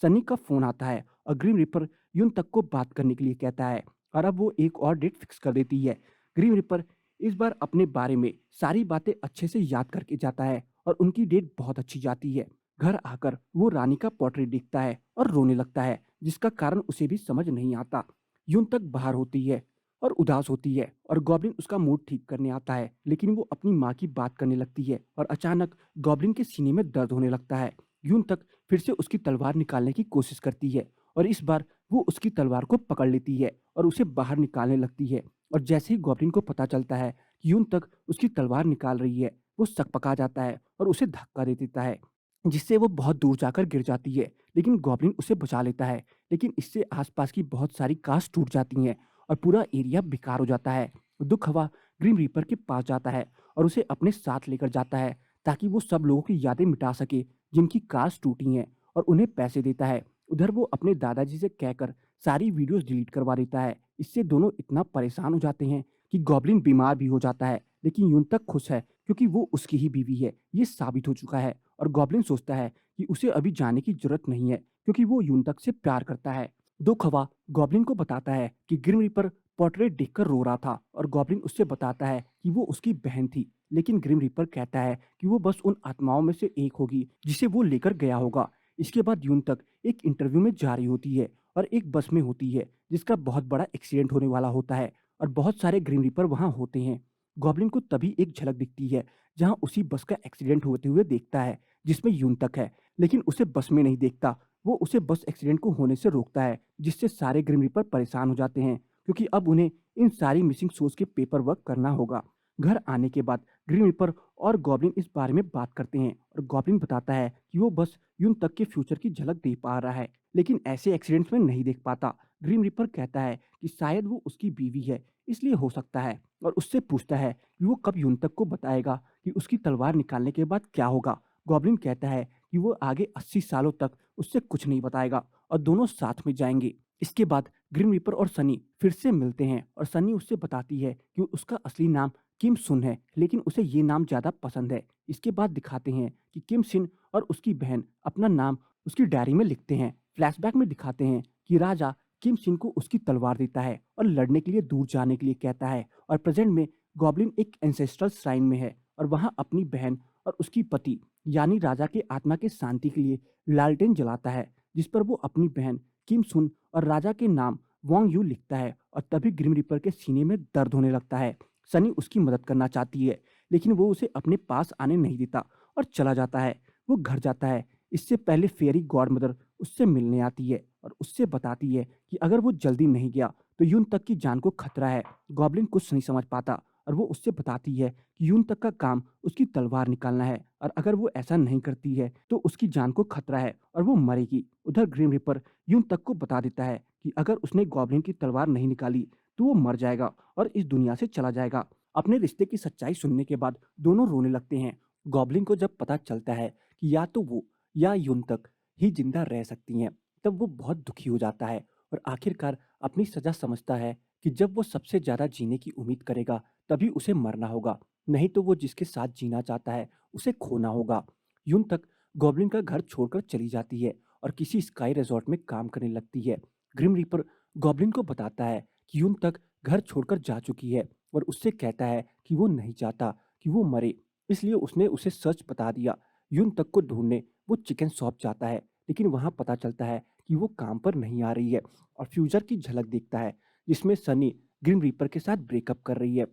सनी का फोन आता है और ग्रीम रिपर यून तक को बात करने के लिए कहता है और अब वो एक और डेट फिक्स कर देती है। ग्रीम रिपर इस बार अपने बारे में सारी बातें अच्छे से याद करके जाता है और उनकी डेट बहुत अच्छी जाती है। घर आकर वो रानी का पोर्ट्रेट देखता है और रोने लगता है, जिसका कारण उसे भी समझ नहीं आता। यून तक बाहर होती है और उदास होती है और गॉब्लिन उसका मूड ठीक करने आता है, लेकिन वो अपनी माँ की बात करने लगती है और अचानक गॉब्लिन के सीने में दर्द होने लगता है। यून तक फिर से उसकी तलवार निकालने की कोशिश करती है और इस बार वो उसकी तलवार को पकड़ लेती है और उसे बाहर निकालने लगती है। और जैसे ही गॉब्लिन को पता चलता है कि यून तक उसकी तलवार निकाल रही है, वो सकपका जाता है और उसे धक्का दे देता है, जिससे वो बहुत दूर जाकर गिर जाती है। लेकिन गॉब्लिन उसे बचा लेता है, लेकिन इससे आसपास की बहुत सारी कांच टूट जाती हैं और पूरा एरिया बेकार हो जाता है। दुख हवा ग्रीम रीपर के पास जाता है और उसे अपने साथ लेकर जाता है ताकि वो सब लोगों की यादें मिटा सके जिनकी कांच टूटी हैं, और उन्हें पैसे देता है। उधर वो अपने दादाजी से कहकर सारी वीडियोस डिलीट करवा देता है। इससे दोनों इतना परेशान हो जाते हैं कि गॉब्लिन बीमार भी हो जाता है, लेकिन यून तक खुश है क्योंकि वो उसकी ही बीवी है, ये साबित हो चुका है। और गॉब्लिन सोचता है कि उसे अभी जाने की जरूरत नहीं है क्योंकि वो यून तक से प्यार करता है। दो खवा गॉब्लिन को बताता है कि ग्रिम रीपर पोर्ट्रेट देखकर रो रहा था और गॉब्लिन उससे बताता है कि वो उसकी बहन थी, लेकिन ग्रिम रीपर कहता है कि वो बस उन आत्माओं में से एक होगी जिसे वो लेकर गया होगा। इसके बाद यून तक एक इंटरव्यू में जा रही होती है और एक बस में होती है जिसका बहुत बड़ा एक्सीडेंट होने वाला होता है और बहुत सारे ग्रिम रीपर वहां होते हैं। गॉब्लिन को तभी एक झलक दिखती है जहां उसी बस का एक्सीडेंट होते हुए देखता है जिसमें यून तक है, लेकिन उसे बस में नहीं देखता। वो उसे बस एक्सीडेंट को होने से रोकता है, जिससे सारे ग्रिम रीपर परेशान हो जाते हैं क्योंकि अब उन्हें इन सारी मिसिंग सोल्स के पेपर वर्क करना होगा। घर आने के बाद ग्रीन रीपर और गॉब्लिन इस बारे में बात करते हैं और गॉब्लिन बताता है कि वो बस यून तक के फ्यूचर की झलक देख पा रहा है, लेकिन ऐसे एक्सीडेंट्स में नहीं देख पाता। ग्रीन रीपर कहता है कि शायद वो उसकी बीवी है, इसलिए हो सकता है, और उससे पूछता है कि वो कब यून तक को बताएगा कि उसकी तलवार निकालने के बाद क्या होगा। गॉब्लिन कहता है कि वो आगे 80 सालों तक उससे कुछ नहीं बताएगा और दोनों साथ में जाएंगे। इसके बाद ग्रिम रीपर और सनी फिर से मिलते हैं और सनी उससे बताती है कि उसका असली नाम किम सुन है, लेकिन उसे ये नाम ज्यादा पसंद है। इसके बाद दिखाते हैं कि किम सिन और उसकी बहन अपना नाम उसकी डायरी में लिखते हैं। फ्लैशबैक में दिखाते हैं कि राजा किम सिन को उसकी तलवार देता है और लड़ने के लिए दूर जाने के लिए कहता है, और प्रेजेंट में गॉब्लिन एक एंसेस्ट्रल श्राइन में है और वहां अपनी बहन और उसकी पति यानी राजा के आत्मा के शांति के लिए लालटेन जलाता है, जिस पर वो अपनी बहन किम सुन और राजा के नाम वोंग यू लिखता है। और तभी ग्रिम रिपर के सीने में दर्द होने लगता है। सनी उसकी मदद करना चाहती है, लेकिन वो उसे अपने पास आने नहीं देता और चला जाता है। वो घर जाता है, इससे पहले फेयरी गॉड मदर उससे मिलने आती है और उससे बताती है कि अगर वो जल्दी नहीं गया तो यून तक की जान को खतरा है। गॉब्लिन कुछ नहीं समझ पाता और वो उससे बताती है कि यून तक का काम उसकी तलवार निकालना है और अगर वो ऐसा नहीं करती है तो उसकी जान को खतरा है और वो मरेगी। उधर ग्रिम रिपर यून तक को बता देता है कि अगर उसने गॉब्लिन की तलवार नहीं निकाली तो वो मर जाएगा और इस दुनिया से चला जाएगा। अपने रिश्ते की सच्चाई सुनने के बाद दोनों रोने लगते हैं। गॉब्लिन को जब पता चलता है कि या तो वो या यून तक ही जिंदा रह सकती हैं, तब वो बहुत दुखी हो जाता है और आखिरकार अपनी सजा समझता है कि जब वो सबसे ज्यादा जीने की उम्मीद करेगा तभी उसे मरना होगा, नहीं तो वो जिसके साथ जीना चाहता है उसे खोना होगा। यून तक गॉब्लिन का घर छोड़कर चली जाती है और किसी स्काई रिजॉर्ट में काम करने लगती है। ग्रिम रीपर गॉब्लिन को बताता है कि यून तक घर छोड़कर जा चुकी है और उससे कहता है कि वो नहीं चाहता कि वो मरे, इसलिए उसने उसे सच बता दिया। यून तक को ढूंढने वो चिकन शॉप जाता है, लेकिन वहां पता चलता है कि वो काम पर नहीं आ रही है और फ्यूचर की झलक देखता है जिसमें सनी ग्रिम रीपर के साथ ब्रेकअप कर रही है।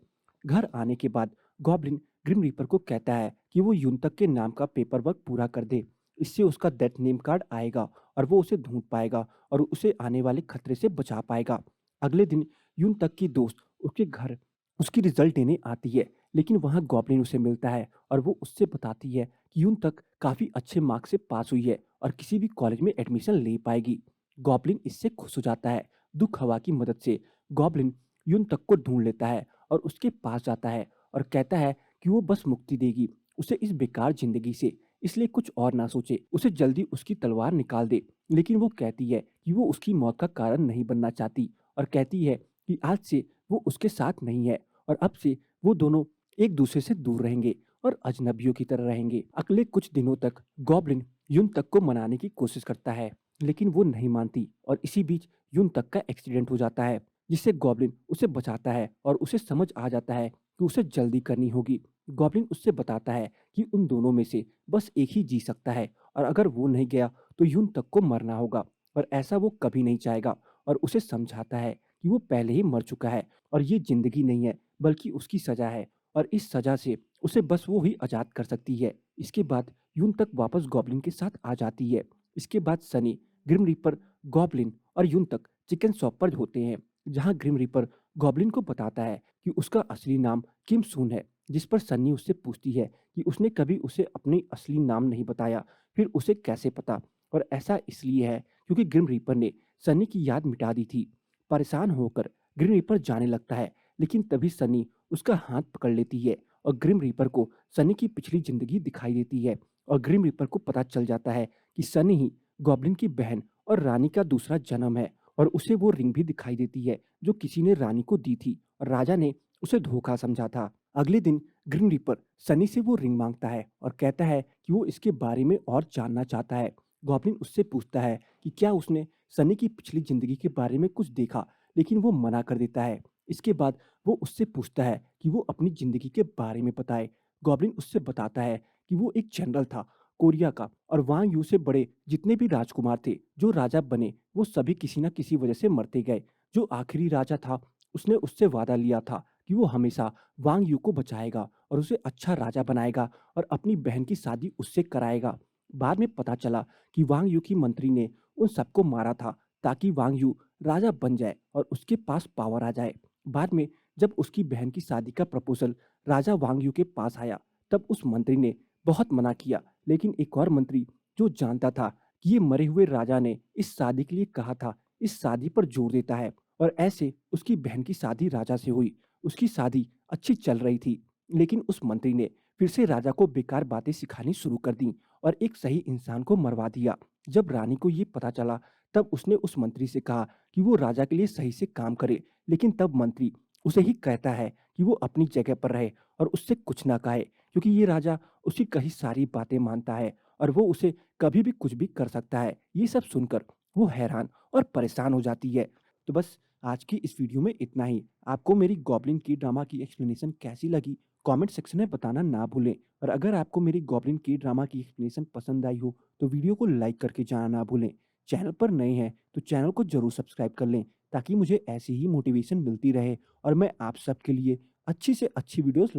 घर आने के बाद गॉब्लिन ग्रिम रीपर को कहता है कि वो यून तक के नाम का पेपर वर्क पूरा कर दे, इससे उसका डेथ नेम कार्ड आएगा और वो उसे ढूंढ पाएगा और उसे आने वाले खतरे से बचा पाएगा। अगले दिन यून तक की दोस्त उसके घर उसकी रिजल्ट देने आती है, लेकिन वहां गॉब्लिन उसे मिलता है और वो उससे बताती है कि यून तक काफी अच्छे मार्क्स से पास हुई है और किसी भी कॉलेज में एडमिशन ले पाएगी। गॉब्लिन इससे खुश हो जाता है। दुख हवा की मदद से गॉब्लिन यून तक को ढूंढ लेता है और उसके पास जाता है और कहता है कि वो बस मुक्ति देगी उसे इस बेकार जिंदगी से, इसलिए कुछ और ना सोचे, उसे जल्दी उसकी तलवार निकाल दे। लेकिन वो कहती है कि वो उसकी मौत का कारण नहीं बनना चाहती और कहती है कि आज से वो उसके साथ नहीं है और अब से वो दोनों एक दूसरे से दूर रहेंगे और अजनबियों की तरह रहेंगे। अगले कुछ दिनों तक गॉब्लिन यून तक को मनाने की कोशिश करता है, लेकिन वो नहीं मानती और इसी बीच यून तक का एक्सीडेंट हो जाता है, जिससे गॉब्लिन उसे बचाता है और उसे समझ आ जाता है कि उसे जल्दी करनी होगी। गॉब्लिन उससे बताता है कि उन दोनों में से बस एक ही जी सकता है और अगर वो नहीं गया तो यून तक को मरना होगा और ऐसा वो कभी नहीं चाहेगा और उसे समझाता है कि वो पहले ही मर चुका है और ये ज़िंदगी नहीं है बल्कि उसकी सज़ा है और इस सज़ा से उसे बस वो ही आज़ाद कर सकती है। इसके बाद यून तक वापस गॉब्लिन के साथ आ जाती है। इसके बाद सनी, ग्रिम रीपर, गॉब्लिन और यून तक चिकन शॉप पर होते हैं, जहां ग्रिम रीपर गॉब्लिन को बताता है कि उसका असली नाम किम सून है, जिस पर सन्नी उससे पूछती है कि उसने कभी उसे अपनी असली नाम नहीं बताया, फिर उसे कैसे पता? और ऐसा इसलिए है क्योंकि ग्रिम रीपर ने सन्नी की याद मिटा दी थी। परेशान होकर ग्रिम रीपर जाने लगता है, लेकिन तभी सन्नी उसका हाथ पकड़ लेती है और ग्रिम रीपर को सन्नी की पिछली जिंदगी दिखाई देती है और ग्रिम रीपर को पता चल जाता है कि सनी ही गॉब्लिन की बहन और रानी का दूसरा जन्म है और उसे वो रिंग भी दिखाई देती है जो किसी ने रानी को दी थी और राजा ने उसे धोखा समझा था। अगले दिन ग्रिम रीपर सनी से वो रिंग मांगता है और कहता है कि वो इसके बारे में और जानना चाहता है। गॉब्लिन उससे पूछता है कि क्या उसने सनी की पिछली जिंदगी के बारे में कुछ देखा, लेकिन वो मना कर देता है। इसके बाद वो उससे पूछता है कि वो अपनी जिंदगी के बारे में बताए। गॉब्लिन उससे बताता है कि वो एक जनरल था कोरिया का और वांग यू से बड़े जितने भी राजकुमार थे जो राजा बने वो सभी किसी न किसी वजह से मरते गए। जो आखिरी राजा था उसने उससे वादा लिया था कि वो हमेशा वांग यू को बचाएगा और उसे अच्छा राजा बनाएगा और अपनी बहन की शादी उससे कराएगा। बाद में पता चला कि वांग यू की मंत्री ने उन सबको मारा था ताकि वांग यू राजा बन जाए और उसके पास पावर आ जाए। बाद में जब उसकी बहन की शादी का प्रपोजल राजा वांग यू के पास आया तब उस मंत्री ने बहुत मना किया, लेकिन एक और मंत्री जो जानता था कि ये मरे हुए राजा ने इस शादी के लिए कहा था, इस शादी पर जोर देता है और ऐसे उसकी बहन की शादी राजा से हुई। उसकी शादी अच्छी चल रही थी, लेकिन उस मंत्री ने फिर से राजा को बेकार बातें सिखानी शुरू कर दी और एक सही इंसान को मरवा दिया। जब रानी को ये पता चला तब उसने उस मंत्री से कहा कि वो राजा के लिए सही से काम करे, लेकिन तब मंत्री उसे ही कहता है कि वो अपनी जगह पर रहे और उससे कुछ ना कहे क्योंकि ये राजा उसकी कही सारी बातें मानता है और वो उसे कभी भी कुछ भी कर सकता है। ये सब सुनकर वो हैरान और परेशान हो जाती है। तो बस आज की इस वीडियो में इतना ही। आपको मेरी गॉब्लिन की ड्रामा की एक्सप्लेनेशन कैसी लगी कमेंट सेक्शन में बताना ना भूलें और अगर आपको मेरी गॉब्लिन की ड्रामा की एक्सप्लेनेशन पसंद आई हो तो वीडियो को लाइक करके जाना ना भूलें। चैनल पर नए हैं तो चैनल को जरूर सब्सक्राइब कर लें ताकि मुझे ऐसी ही मोटिवेशन मिलती रहे और मैं आप सबके लिए अच्छी से अच्छी वीडियोस